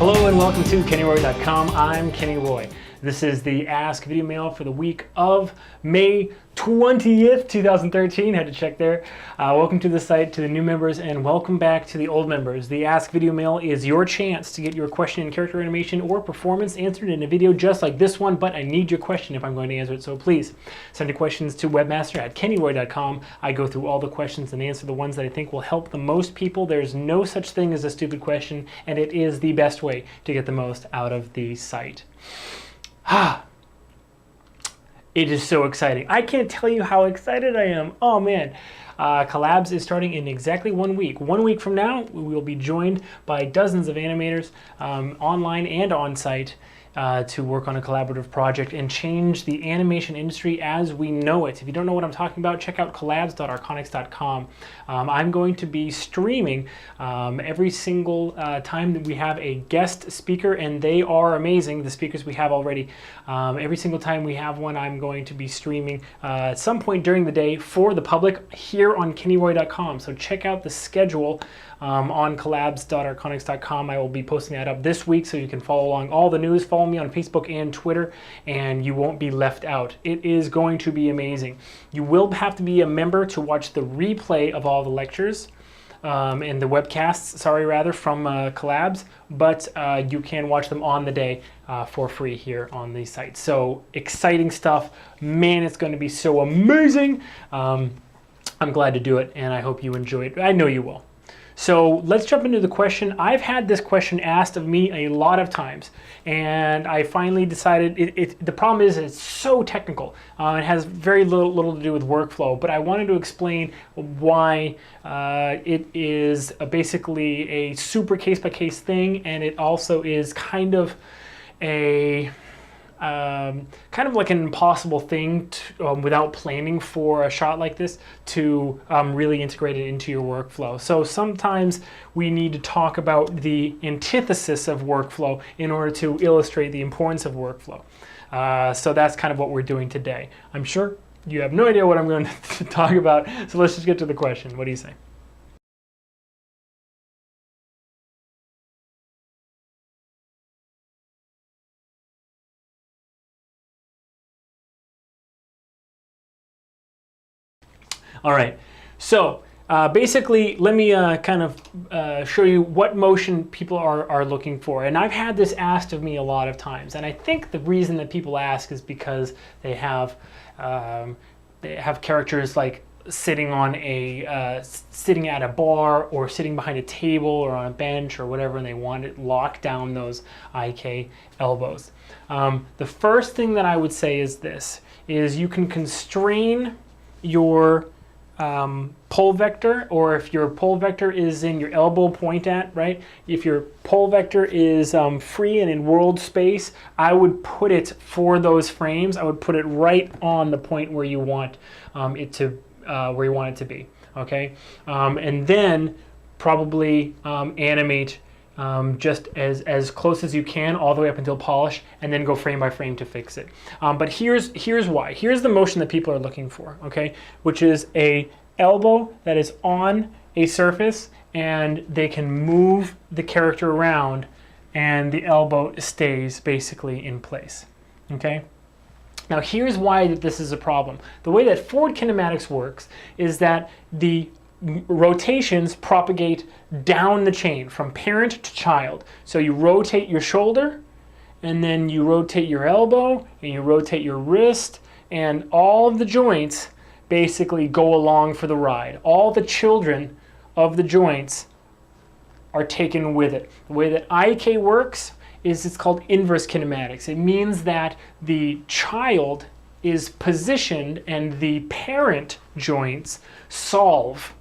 Hello and welcome to KennyRoy.com. I'm Kenny Roy. This is the Ask Video Mail for the week of May 20th, 2013. Had to check there. Welcome to the site, to the new members, and welcome back to the old members. The Ask Video Mail is your chance to get your question in character animation or performance answered in a video just like this one, but I need your question if I'm going to answer it, so please send your questions to webmaster@kennyroy.com. I go through all the questions and answer the ones that I think will help the most people. There's no such thing as a stupid question, and it is the best way to get the most out of the site. It is so exciting. I can't tell you how excited I am. Oh man. Collabs is starting in exactly 1 week. 1 week from now, we will be joined by dozens of animators online and on-site to work on a collaborative project and change the animation industry as we know it. If you don't know what I'm talking about, check out collabs.arconics.com. I'm going to be streaming every single time that we have a guest speaker, and they are amazing, the speakers we have already. Every single time we have one, I'm going to be streaming at some point during the day for the public here on kennyroy.com. So check out the schedule on collabs.arconics.com. I will be posting that up this week so you can follow along all the news. Follow me on Facebook and Twitter, and you won't be left out. It is going to be amazing. You will have to be a member to watch the replay of all the lectures and the webcasts, from Collabs, but you can watch them on the day for free here on the site. So exciting stuff. Man, it's going to be so amazing. I'm glad to do it, and I hope you enjoy it. I know you will. So let's jump into the question. I've had this question asked of me a lot of times, and I finally decided the problem is it's so technical. It has very little to do with workflow, but I wanted to explain why it is basically a super case-by-case thing, and it also is kind of like an impossible thing to, without planning for a shot like this, to really integrate it into your workflow. So sometimes we need to talk about the antithesis of workflow in order to illustrate the importance of workflow. So that's kind of what we're doing today. I'm sure you have no idea what I'm going to talk about, so let's just get to the question. What do you say? All right, so basically, let me show you what motion people are looking for. And I've had this asked of me a lot of times, and I think the reason that people ask is because they have characters like sitting on sitting at a bar or sitting behind a table or on a bench or whatever, and they want to lock down those IK elbows. The first thing that I would say is this: you can constrain your pole vector, or if your pole vector is in your elbow point at, right? If your pole vector is free and in world space, I would put it for those frames. I would put it right on the point where you want it to be. Okay, and then probably animate just as close as you can all the way up until polish, and then go frame by frame to fix it. But here's why. Here's the motion that people are looking for, okay? Which is a elbow that is on a surface, and they can move the character around, and the elbow stays basically in place, okay? Now here's why this is a problem. The way that forward kinematics works is that the rotations propagate down the chain from parent to child. So you rotate your shoulder, and then you rotate your elbow, and you rotate your wrist, and all of the joints basically go along for the ride. All the children of the joints are taken with it. The way that IK works is it's called inverse kinematics. It means that the child is positioned and the parent joints solve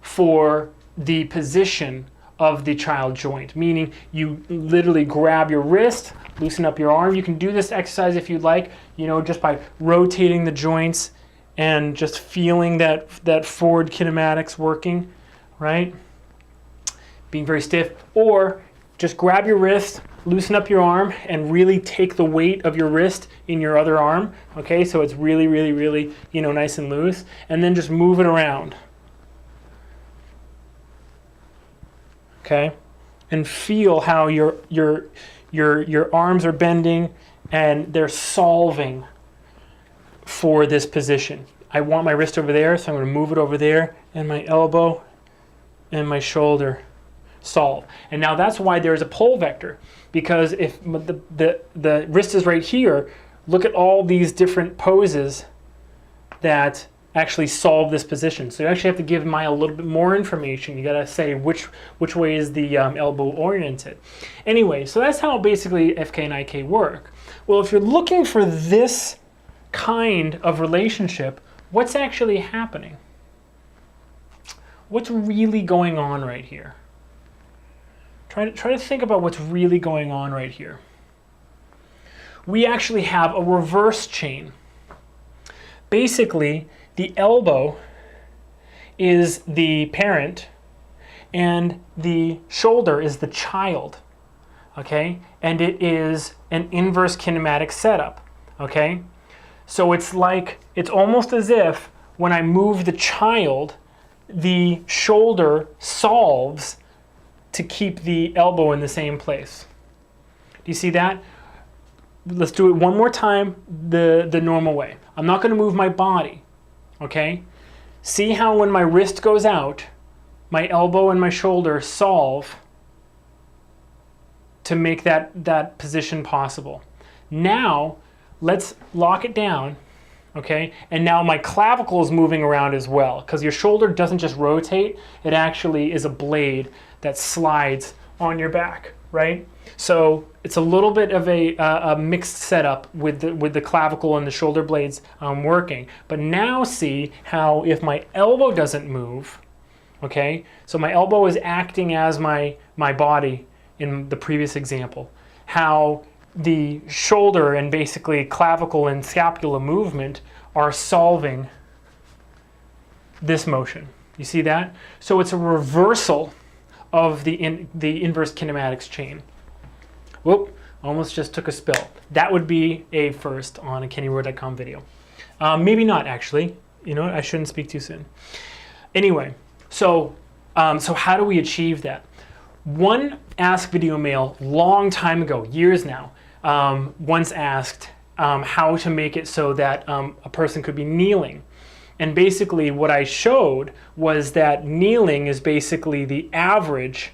for the position of the child joint, meaning you literally grab your wrist, loosen up your arm. You can do this exercise if you'd like, just by rotating the joints and just feeling that forward kinematics working, right? Being very stiff. Or just grab your wrist, loosen up your arm, and really take the weight of your wrist in your other arm, okay? So it's really, really, really, nice and loose, and then just move it around. Okay, and feel how your arms are bending and they're solving for this position. I want my wrist over there, so I'm going to move it over there, and my elbow and my shoulder solve. And now that's why there's a pull vector, because if the wrist is right here, look at all these different poses that actually solve this position. So you actually have to give Maya a little bit more information. You got to say which way is the elbow oriented. Anyway, so that's how basically FK and IK work. Well, if you're looking for this kind of relationship, what's actually happening? What's really going on right here? Try to think about what's really going on right here. We actually have a reverse chain. Basically, the elbow is the parent and the shoulder is the child, okay? And it is an inverse kinematic setup, okay? So it's almost as if when I move the child, the shoulder solves to keep the elbow in the same place. Do you see that? Let's do it one more time the normal way. I'm not going to move my body, okay? See how when my wrist goes out, my elbow and my shoulder solve to make that position possible. Now, let's lock it down, okay? And now my clavicle is moving around as well, because your shoulder doesn't just rotate, it actually is a blade that slides on your back, right? So it's a little bit of a mixed setup with the clavicle and the shoulder blades working. But now see how if my elbow doesn't move, okay? So my elbow is acting as my body in the previous example. How the shoulder and basically clavicle and scapula movement are solving this motion. You see that? So it's a reversal of the inverse kinematics chain. Whoop, almost just took a spill. That would be a first on a KennyRowe.com video. Maybe not, actually. You know, I shouldn't speak too soon. Anyway, so how do we achieve that? One Ask Videomail long time ago, years now, once asked how to make it so that a person could be kneeling. And basically what I showed was that kneeling is basically the average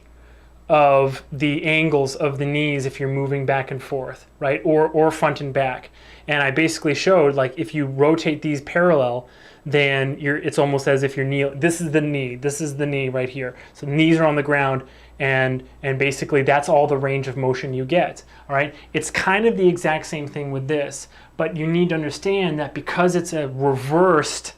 of the angles of the knees if you're moving back and forth, right? Or front and back. And I basically showed, like, if you rotate these parallel, then it's almost as if you're kneeling. This is the knee right here. So the knees are on the ground, and basically that's all the range of motion you get, all right? It's kind of the exact same thing with this, but you need to understand that because it's a reversed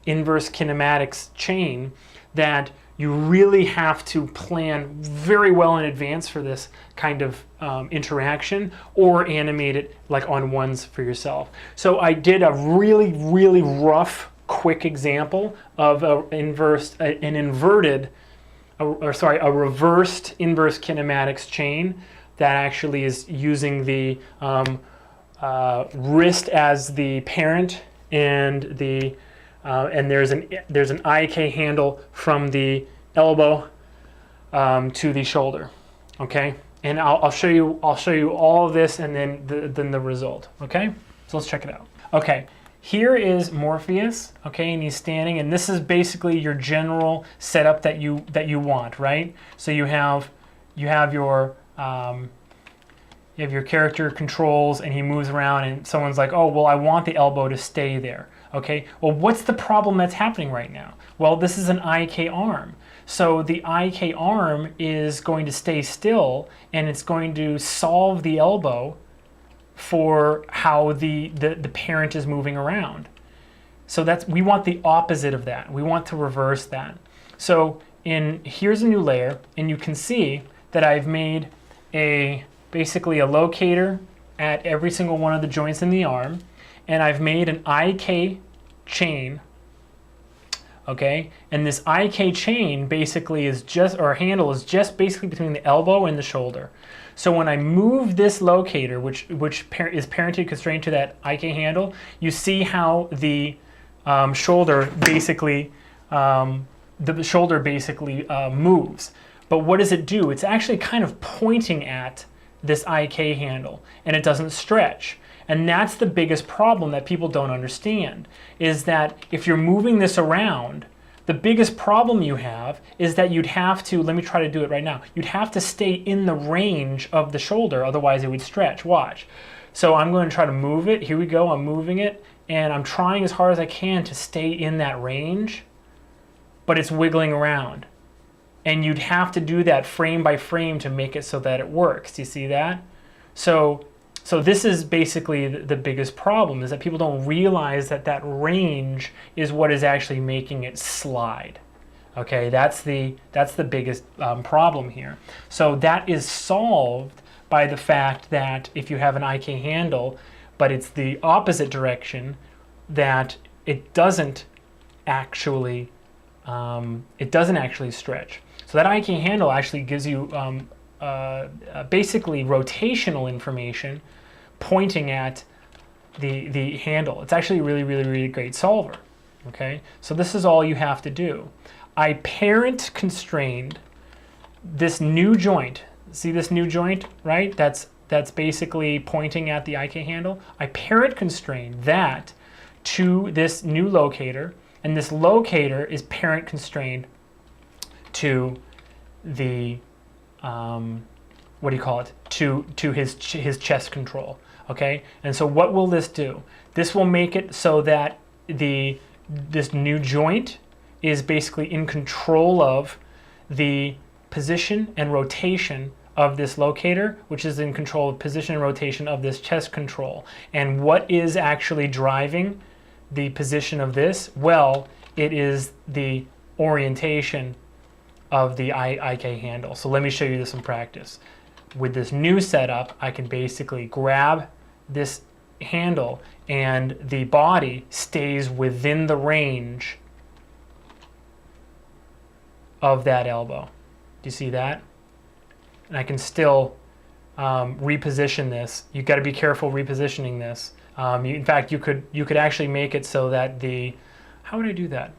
inverse kinematics chain, that you really have to plan very well in advance for this kind of interaction, or animate it like on ones for yourself. So I did a really, really rough, quick example of a reversed inverse kinematics chain that actually is using the wrist as the parent and the and there's an IK handle from the elbow to the shoulder, okay? And I'll show you all of this and then the result, okay? So let's check it out. Okay, here is Morpheus, okay, and he's standing, and this is basically your general setup that you want, right? So you have your character controls, and he moves around, and someone's like, oh, well, I want the elbow to stay there. Okay, well, what's the problem that's happening right now? Well, this is an IK arm. So the IK arm is going to stay still, and it's going to solve the elbow for how the parent is moving around. So we want the opposite of that. We want to reverse that. So here's a new layer, and you can see that I've made basically a locator at every single one of the joints in the arm, and I've made an IK chain, okay? And this IK chain basically is handle is just basically between the elbow and the shoulder. So when I move this locator, which is parented constrained to that IK handle, you see how the shoulder basically moves. But what does it do? It's actually kind of pointing at this IK handle, and it doesn't stretch. And that's the biggest problem that people don't understand, is that if you're moving this around, the biggest problem you have is that you'd have to, let me try to do it right now, you'd have to stay in the range of the shoulder, otherwise it would stretch. Watch. So I'm going to try to move it. Here we go, I'm moving it, and I'm trying as hard as I can to stay in that range, but it's wiggling around. And you'd have to do that frame by frame to make it so that it works. Do you see that? So this is basically the biggest problem, is that people don't realize that that range is what is actually making it slide. Okay, that's the biggest problem here. So that is solved by the fact that if you have an IK handle, but it's the opposite direction, that it doesn't actually stretch. So that IK handle actually gives you basically rotational information pointing at the handle. It's actually a really great solver. Okay, so this is all you have to do. I parent constrained this new joint. See this new joint, right? That's basically pointing at the IK handle. I parent constrained that to this new locator, and this locator is parent constrained to the what do you call it? To his chest control. Okay, and so what will this do? This will make it so that this new joint is basically in control of the position and rotation of this locator, which is in control of position and rotation of this chest control. And what is actually driving the position of this? Well, it is the orientation of the IK handle. So let me show you this in practice. With this new setup, I can basically grab this handle and the body stays within the range of that elbow. Do you see that? And I can still reposition this. You've got to be careful repositioning this. In fact, you could actually make it so that how would I do that?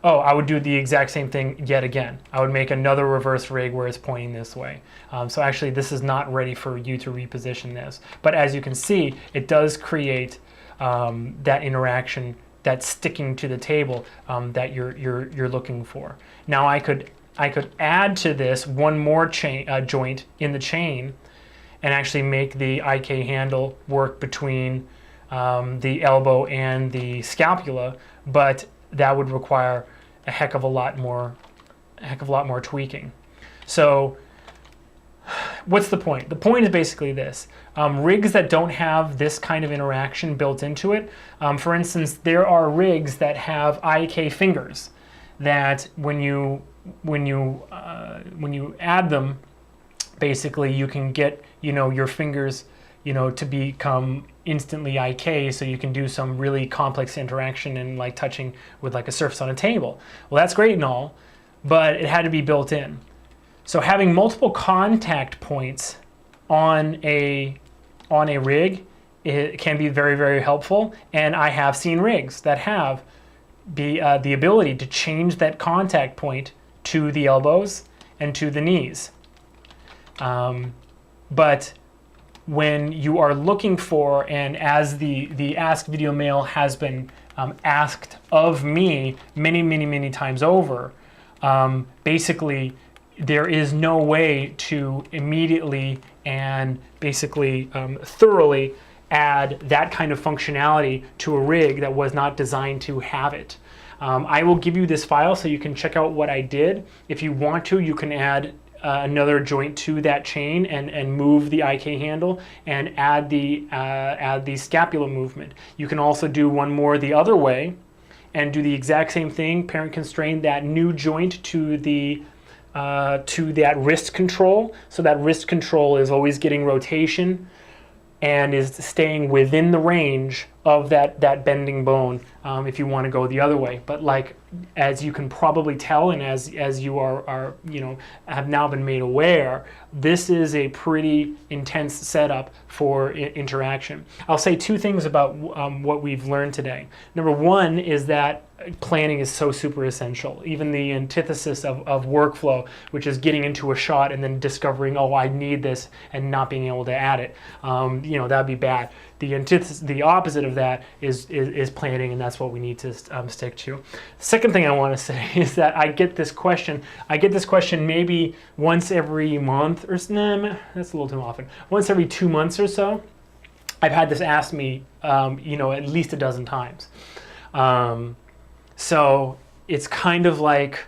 Oh, I would do the exact same thing yet again. I would make another reverse rig where it's pointing this way. So actually this is not ready for you to reposition this. But as you can see, it does create that interaction, that sticking to the table that you're looking for. Now I could add to this one more joint in the chain and actually make the IK handle work between the elbow and the scapula, but that would require a heck of a lot more tweaking. So what's the point? The point is basically this. Rigs that don't have this kind of interaction built into it, for instance, there are rigs that have IK fingers that when you add them, basically you can get your fingers to become instantly IK, so you can do some really complex interaction and like touching with like a surface on a table. Well, that's great and all, but it had to be built in. So having multiple contact points on a rig, it can be very helpful, and I have seen rigs that have the ability to change that contact point to the elbows and to the knees. But when you are looking for, and as the Ask Videomail has been asked of me many times over, basically there is no way to immediately and basically thoroughly add that kind of functionality to a rig that was not designed to have it. I will give you this file so you can check out what I did. If you want to, you can add another joint to that chain and move the IK handle and add the scapula movement. You can also do one more the other way and do the exact same thing, parent constrain that new joint to that wrist control. So that wrist control is always getting rotation and is staying within the range of that bending bone if you want to go the other way. But like, as you can probably tell, and as you are have now been made aware, this is a pretty intense setup for interaction. I'll say two things about what we've learned today. Number one is that planning is so super essential. Even the antithesis of workflow, which is getting into a shot and then discovering, oh, I need this, and not being able to add it, that'd be bad. The opposite of that is planning, and that's what we need to stick to. Second thing I want to say is that I get this question maybe once every month, or that's a little too often. Once every 2 months or so. I've had this asked me, at least a dozen times. So it's kind of like,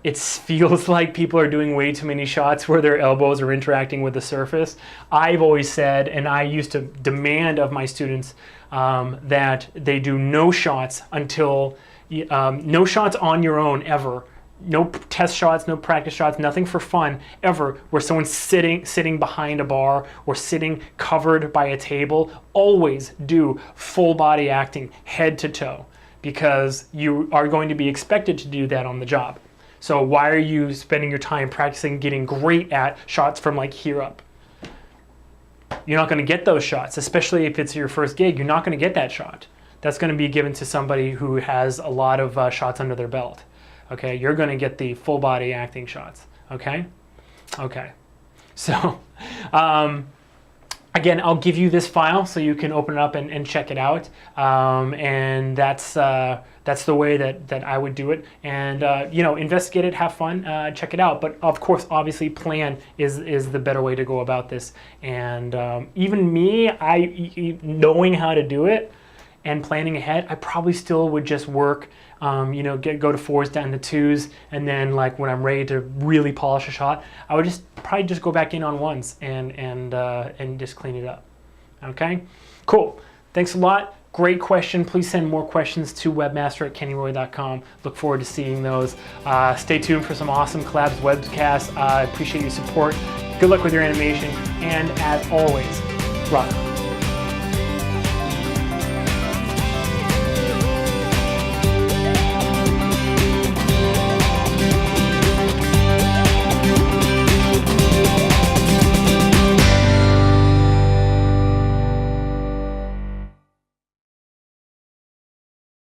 it feels like people are doing way too many shots where their elbows are interacting with the surface. I've always said, and I used to demand of my students, that they do no shots until, no shots on your own ever. No test shots, no practice shots, nothing for fun ever where someone's sitting behind a bar or sitting covered by a table. Always do full body acting, head to toe, because you are going to be expected to do that on the job. So why are you spending your time practicing getting great at shots from like here up? You're not going to get those shots, especially if it's your first gig. You're not going to get that shot. That's going to be given to somebody who has a lot of shots under their belt. Okay, you're going to get the full body acting shots. Okay. So again, I'll give you this file so you can open it up and check it out. And that's the way that I would do it. And investigate it, have fun, check it out. But of course, obviously, plan is the better way to go about this. And even me, knowing how to do it and planning ahead, I probably still would just work. Go to 4s down to 2s, and then like when I'm ready to really polish a shot, I would probably just go back in on 1s and just clean it up. Okay, cool. Thanks a lot. Great question. Please send more questions to webmaster@kennyroy.com. Look forward to seeing those. Stay tuned for some awesome collabs webcasts. I appreciate your support. Good luck with your animation, and as always, rock.